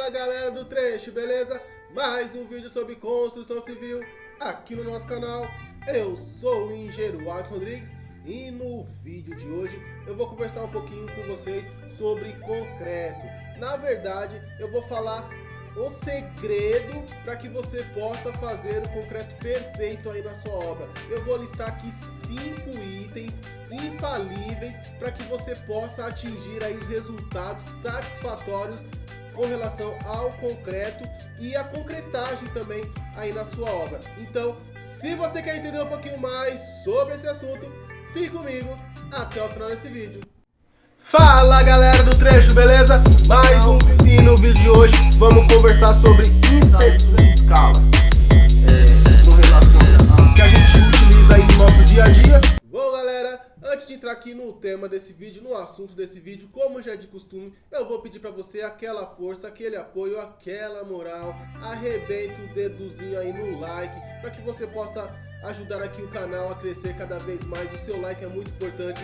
Fala galera do trecho, beleza? Mais um vídeo sobre construção civil aqui no nosso canal. Eu sou o engenheiro Alisson Rodrigues e no vídeo de hoje eu vou conversar um pouquinho com vocês sobre concreto. Na verdade, eu vou falar o segredo para que você possa fazer o concreto perfeito aí na sua obra. Eu vou listar aqui 5 itens infalíveis para que você possa atingir aí os resultados satisfatórios com relação ao concreto e a concretagem também aí na sua obra. Então, se você quer entender um pouquinho mais sobre esse assunto, fique comigo até o final desse vídeo. Fala galera do trecho, beleza? Mais um vídeo e no vídeo de hoje vamos conversar sobre inspeção em escala com relação ao que a gente utiliza aí no nosso dia a dia. Bom galera, antes de entrar aqui no tema desse vídeo, no assunto desse vídeo, como já é de costume, eu vou pedir pra você aquela força, aquele apoio, aquela moral, arrebenta o dedozinho aí no like, para que você possa ajudar aqui o canal a crescer cada vez mais. O seu like é muito importante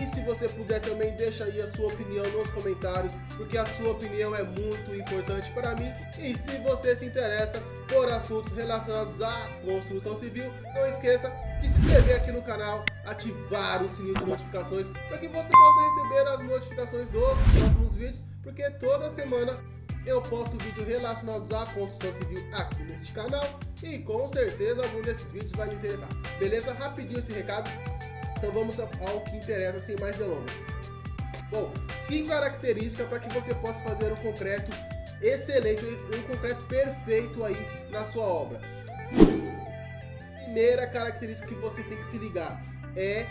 e se você puder também deixa aí a sua opinião nos comentários, porque a sua opinião é muito importante para mim. E se você se interessa por assuntos relacionados à construção civil, não esqueça de se inscrever aqui no canal, ativar o sininho de notificações para que você possa receber as notificações dos próximos vídeos, porque toda semana eu posto vídeos relacionados à construção civil aqui neste canal e com certeza algum desses vídeos vai lhe interessar. Beleza? Rapidinho esse recado, então vamos ao que interessa sem mais delongas. Bom, 5 características para que você possa fazer um concreto excelente, um concreto perfeito aí na sua obra. Primeira característica que você tem que se ligar é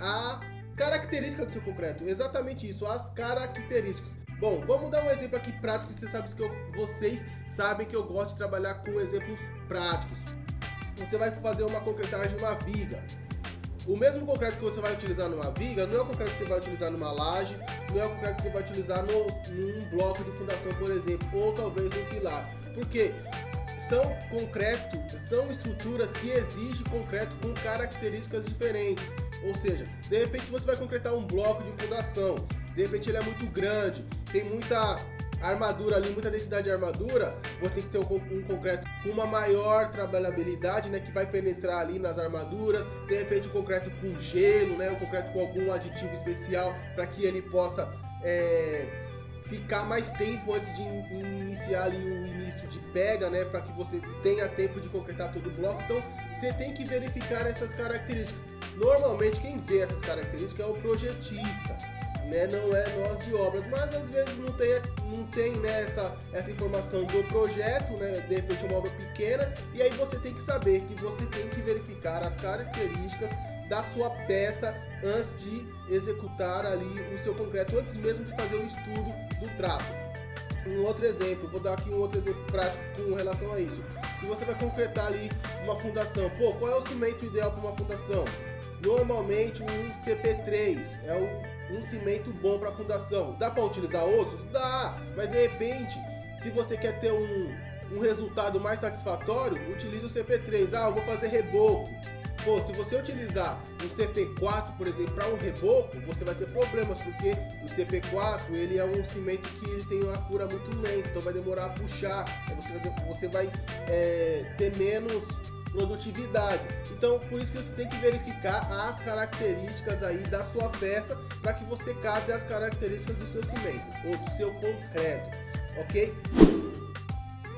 a característica do seu concreto, exatamente isso, as características. Bom, vamos dar um exemplo aqui prático. Vocês sabem que eu gosto de trabalhar com exemplos práticos. Você vai fazer uma concretagem, uma viga. O mesmo concreto que você vai utilizar numa viga não é o concreto que você vai utilizar numa laje, não é o concreto que você vai utilizar num bloco de fundação, por exemplo, ou talvez num pilar. Porque são estruturas que exigem concreto com características diferentes. Ou seja, de repente você vai concretar um bloco de fundação, de repente ele é muito grande, tem muita armadura ali, muita densidade de armadura, você tem que ter um concreto com uma maior trabalhabilidade, né, que vai penetrar ali nas armaduras, de repente um concreto com gelo, né, um concreto com algum aditivo especial para que ele possa ficar mais tempo antes de iniciar ali o início de pega, né, para que você tenha tempo de concretar todo o bloco. Então você tem que verificar essas características. Normalmente quem vê essas características é o projetista, né? Não é nós de obras, mas às vezes não tem né, essa informação do projeto, né? De repente é uma obra pequena e aí você tem que saber que você tem que verificar as características da sua peça antes de executar ali o seu concreto, antes mesmo de fazer o estudo do traço. Um outro exemplo, vou dar aqui um outro exemplo prático com relação a isso. Se você vai concretar ali uma fundação, qual é o cimento ideal para uma fundação? Normalmente um CP3 é um cimento bom para fundação. Dá para utilizar outros? Dá, mas de repente, se você quer ter um resultado mais satisfatório, utilize o CP3. Eu vou fazer reboco. Se você utilizar um CP4, por exemplo, para um reboco, você vai ter problemas, porque o CP4 ele é um cimento que tem uma cura muito lenta, então vai demorar a puxar, você vai ter menos produtividade. Então, por isso que você tem que verificar as características aí da sua peça para que você case as características do seu cimento ou do seu concreto, ok?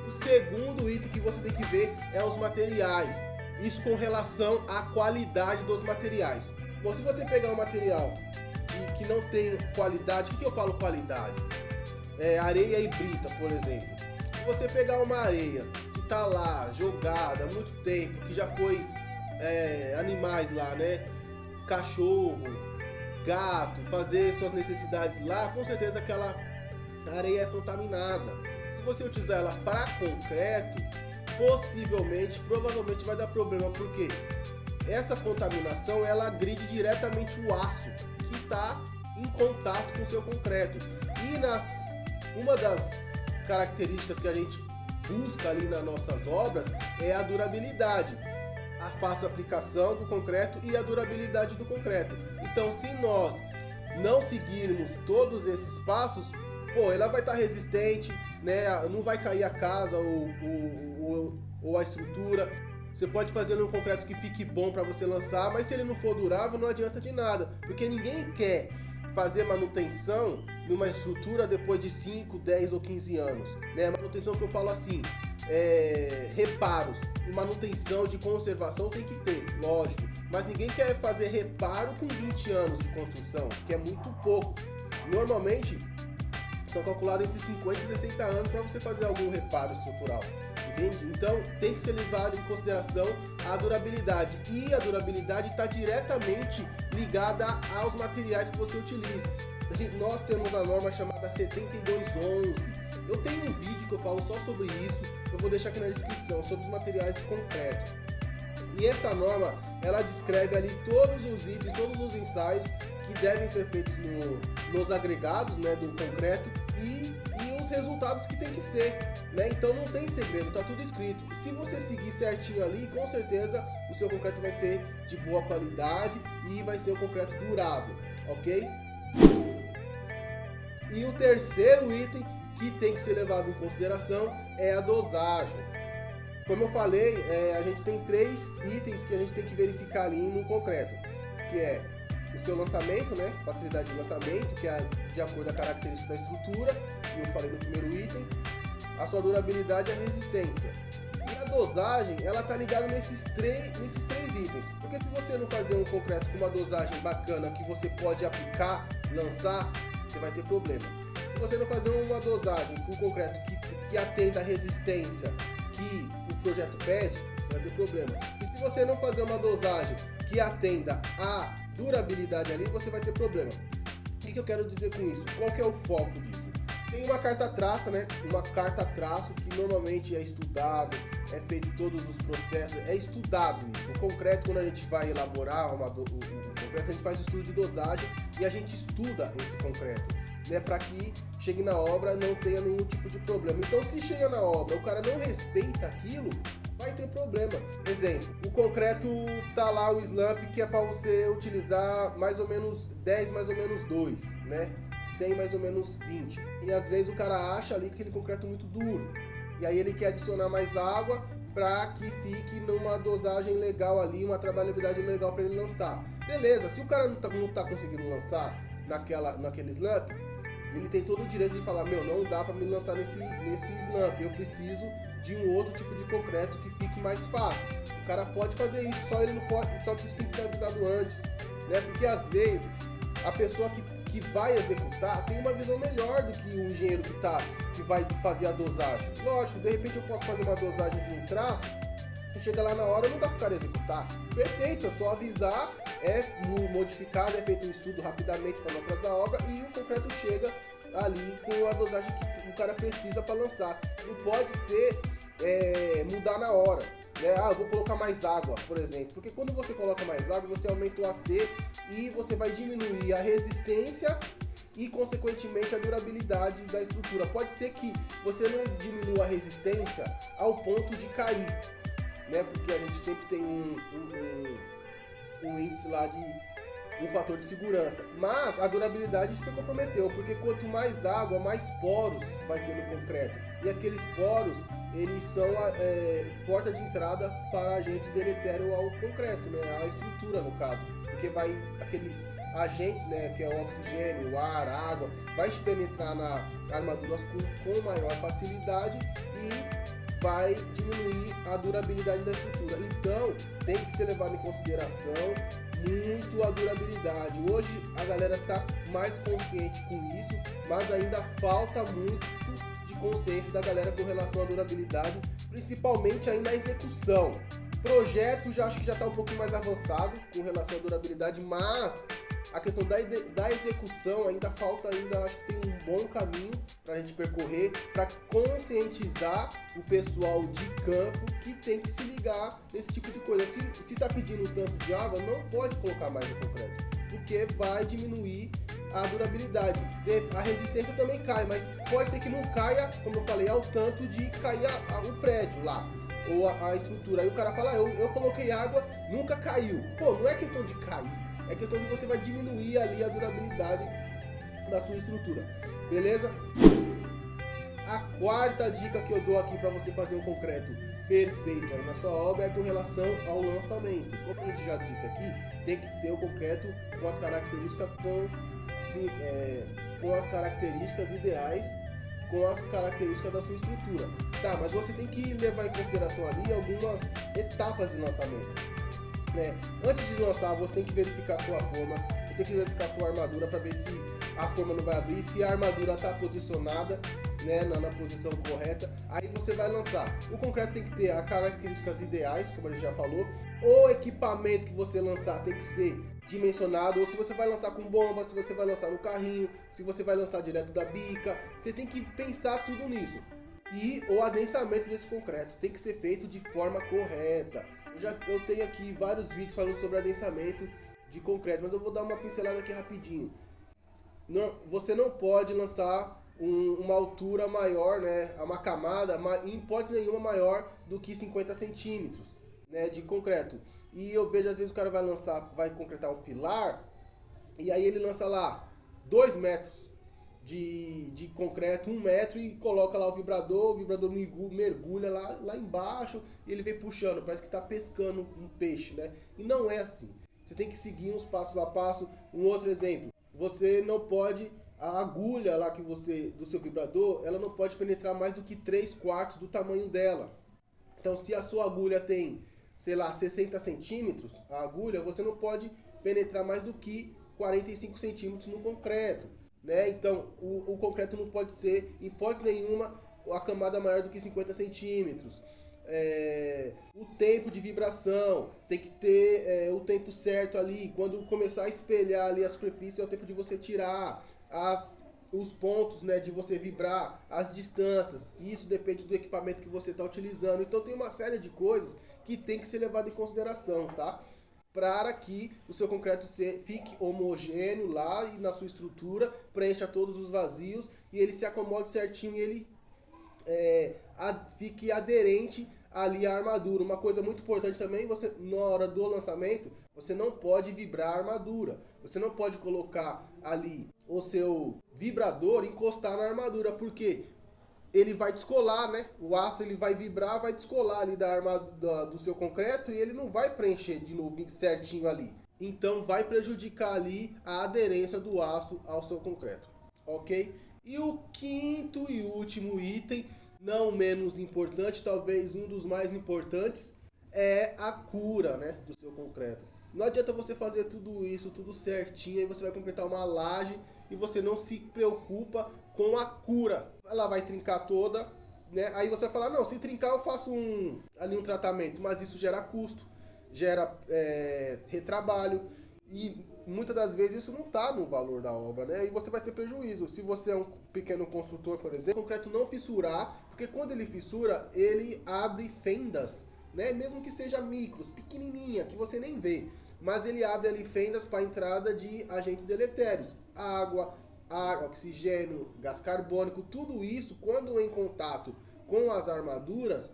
O segundo item que você tem que ver é os materiais. Isso com relação à qualidade dos materiais. Bom, se você pegar um material que não tem qualidade, o que eu falo qualidade? Areia e brita, por exemplo. Se você pegar uma areia que tá lá jogada há muito tempo, que já foi animais lá, né? Cachorro, gato, fazer suas necessidades lá, com certeza aquela areia é contaminada. Se você utilizar ela para concreto, provavelmente vai dar problema, porque essa contaminação ela agride diretamente o aço que está em contato com o seu concreto. E uma das características que a gente busca ali nas nossas obras é a durabilidade, a fácil aplicação do concreto e a durabilidade do concreto. Então, se nós não seguirmos todos esses passos, pô, ela vai estar resistente, né? Não vai cair a casa ou a estrutura. Você pode fazer um concreto que fique bom para você lançar, mas se ele não for durável, não adianta de nada, porque ninguém quer fazer manutenção numa estrutura depois de 5, 10 ou 15 anos, né? Manutenção que eu falo assim, reparos, manutenção de conservação tem que ter, lógico, mas ninguém quer fazer reparo com 20 anos de construção, que é muito pouco. Normalmente são calculados entre 50 e 60 anos para você fazer algum reparo estrutural, entende? Então tem que ser levado em consideração a durabilidade, e a durabilidade está diretamente ligada aos materiais que você utiliza. Nós temos a norma chamada 7211. Eu tenho um vídeo que eu falo só sobre isso, eu vou deixar aqui na descrição, sobre os materiais de concreto. E essa norma, ela descreve ali todos os itens, todos os ensaios que devem ser feitos nos agregados, né, do concreto e os resultados que tem que ser, né? Então não tem segredo, tá tudo escrito. Se você seguir certinho ali, com certeza o seu concreto vai ser de boa qualidade e vai ser um concreto durável, ok? E o terceiro item que tem que ser levado em consideração é a dosagem. Como eu falei, a gente tem 3 itens que a gente tem que verificar ali no concreto, que é o seu lançamento, né? Facilidade de lançamento, que é de acordo com a característica da estrutura, que eu falei no primeiro item, a sua durabilidade e a resistência. E a dosagem, ela tá ligada nesses três itens, porque se você não fazer um concreto com uma dosagem bacana que você pode aplicar, lançar, você vai ter problema. Se você não fazer uma dosagem com concreto que atenda a resistência que o projeto pede, você vai ter problema. E se você não fazer uma dosagem que atenda a durabilidade ali, você vai ter problema. O que eu quero dizer com isso? Qual que é o foco disso? Tem uma carta traça, né? Uma carta traço que normalmente é estudado, é feito todos os processos, é estudado isso. O concreto, quando a gente vai elaborar o concreto, a gente faz o estudo de dosagem e a gente estuda esse concreto, né, para que chegue na obra não tenha nenhum tipo de problema. Então, se chega na obra, o cara não respeita aquilo, vai ter problema. Exemplo, o concreto tá lá o slump que é para você utilizar mais ou menos 10, mais ou menos 2, né? 100 mais ou menos 20. E às vezes o cara acha ali aquele concreto muito duro. E aí ele quer adicionar mais água para que fique numa dosagem legal ali, uma trabalhabilidade legal para ele lançar. Beleza, se o cara não tá conseguindo lançar naquele slump, ele tem todo o direito de falar, não dá para me lançar nesse slump, eu preciso de um outro tipo de concreto que fique mais fácil. O cara pode fazer isso, só ele não pode, só que isso tem que ser avisado antes, né? Porque às vezes a pessoa que vai executar tem uma visão melhor do que o engenheiro que vai fazer a dosagem. Lógico, de repente eu posso fazer uma dosagem de um traço e chega lá na hora não dá para o cara executar. Perfeito, é só avisar, é modificado, é feito um estudo rapidamente para não atrasar a obra e o concreto chega ali com a dosagem que o cara precisa para lançar. Não pode ser mudar na hora, né? Eu vou colocar mais água, por exemplo, porque quando você coloca mais água, você aumenta o AC e você vai diminuir a resistência e, consequentemente, a durabilidade da estrutura. Pode ser que você não diminua a resistência ao ponto de cair, né? Porque a gente sempre tem um índice lá de um fator de segurança, mas a durabilidade se comprometeu, porque quanto mais água, mais poros vai ter no concreto, e aqueles poros, eles são porta de entradas para agentes deletérios ao concreto, né? A estrutura no caso, porque vai aqueles agentes, né, que é o oxigênio, o ar, a água, vai penetrar na armadura com maior facilidade e vai diminuir a durabilidade da estrutura. Então tem que ser levado em consideração muito a durabilidade. Hoje a galera está mais consciente com isso, mas ainda falta muito de consciência da galera com relação à durabilidade, principalmente aí na execução. Projeto já acho que já está um pouquinho mais avançado com relação à durabilidade, mas a questão da execução ainda falta, acho que tem um bom caminho para a gente percorrer para conscientizar o pessoal de campo que tem que se ligar nesse tipo de coisa. Se está pedindo tanto de água, não pode colocar mais no concreto, porque vai diminuir a durabilidade. A resistência também cai, mas pode ser que não caia, como eu falei, ao tanto de cair o prédio lá, ou a estrutura. Aí o cara fala, eu coloquei água, nunca caiu. Pô, não é questão de cair, é questão de você vai diminuir ali a durabilidade da sua estrutura, beleza? A quarta dica que eu dou aqui para você fazer um concreto perfeito aí na sua obra é com relação ao lançamento. Como a gente já disse aqui, tem que ter o concreto com as características com as características ideais, com as características da sua estrutura. Tá, mas você tem que levar em consideração ali algumas etapas de lançamento, né? Antes de lançar, você tem que verificar a sua forma, você tem que verificar a sua armadura para ver se a forma não vai abrir, se a armadura está posicionada, né, na posição correta. Aí você vai lançar. O concreto tem que ter as características ideais, como a gente já falou. O equipamento que você lançar tem que ser dimensionado, ou se você vai lançar com bomba, se você vai lançar no carrinho, se você vai lançar direto da bica, você tem que pensar tudo nisso. E o adensamento desse concreto tem que ser feito de forma correta. Eu tenho aqui vários vídeos falando sobre adensamento de concreto, mas eu vou dar uma pincelada aqui rapidinho. Você não pode lançar uma altura maior, né, uma camada, em hipótese nenhuma maior do que 50 centímetros, né, de concreto. E eu vejo às vezes o cara vai concretar um pilar, e aí ele lança lá 2 metros de concreto, 1 metro, e coloca lá o vibrador mergulha lá embaixo, e ele vem puxando, parece que está pescando um peixe, né? E não é assim. Você tem que seguir uns passos a passo. Um outro exemplo, você não pode, a agulha lá do seu vibrador, ela não pode penetrar mais do que 3/4 do tamanho dela. Então, se a sua agulha tem, sei lá, 60 centímetros, a agulha, você não pode penetrar mais do que 45 centímetros no concreto, né? Então, o concreto não pode ser, em hipótese nenhuma, a camada maior do que 50 centímetros. O tempo de vibração, tem que ter o tempo certo ali. Quando começar a espelhar ali a superfície, é o tempo de você tirar os pontos, né, de você vibrar, as distâncias. Isso depende do equipamento que você está utilizando. Então tem uma série de coisas que tem que ser levado em consideração, tá? Para que o seu concreto fique homogêneo lá e na sua estrutura, preencha todos os vazios e ele se acomode certinho e ele fique aderente ali à armadura. Uma coisa muito importante também, você, na hora do lançamento, você não pode vibrar a armadura. Você não pode colocar ali o seu vibrador, encostar na armadura, porque ele vai descolar, né? O aço ele vai vibrar, vai descolar ali da armadura do seu concreto e ele não vai preencher de novo certinho ali. Então vai prejudicar ali a aderência do aço ao seu concreto, ok? E o quinto e último item, não menos importante, talvez um dos mais importantes, é a cura, né, do seu concreto. Não adianta você fazer tudo isso, tudo certinho, aí você vai concretar uma laje e você não se preocupa com a cura. Ela vai trincar toda, né? Aí você vai falar, não, se trincar eu faço um tratamento, mas isso gera custo, gera retrabalho, e muitas das vezes isso não está no valor da obra, né? E você vai ter prejuízo. Se você é um pequeno construtor, por exemplo, o concreto não fissurar, porque quando ele fissura, ele abre fendas, né? Mesmo que seja micros, pequenininha, que você nem vê, mas ele abre ali fendas para a entrada de agentes deletérios, água, ar, oxigênio, gás carbônico. Tudo isso, quando em contato com as armaduras,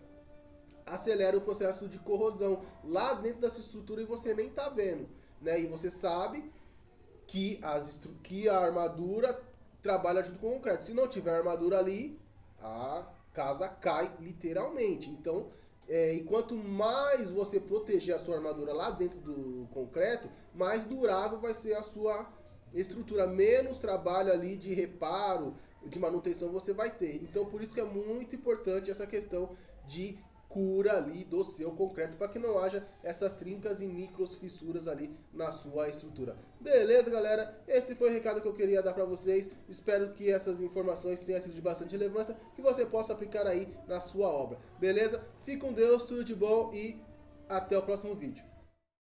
acelera o processo de corrosão lá dentro dessa estrutura e você nem está vendo, né? E você sabe que a armadura trabalha junto com o concreto. Se não tiver armadura ali, a casa cai literalmente. Então, e quanto mais você proteger a sua armadura lá dentro do concreto, mais durável vai ser a sua estrutura, menos trabalho ali de reparo, de manutenção você vai ter. Então, por isso que é muito importante essa questão de cura ali do seu concreto, para que não haja essas trincas e micros fissuras ali na sua estrutura. Beleza, galera? Esse foi o recado que eu queria dar para vocês. Espero que essas informações tenham sido de bastante relevância, que você possa aplicar aí na sua obra. Beleza? Fique com Deus, tudo de bom e até o próximo vídeo.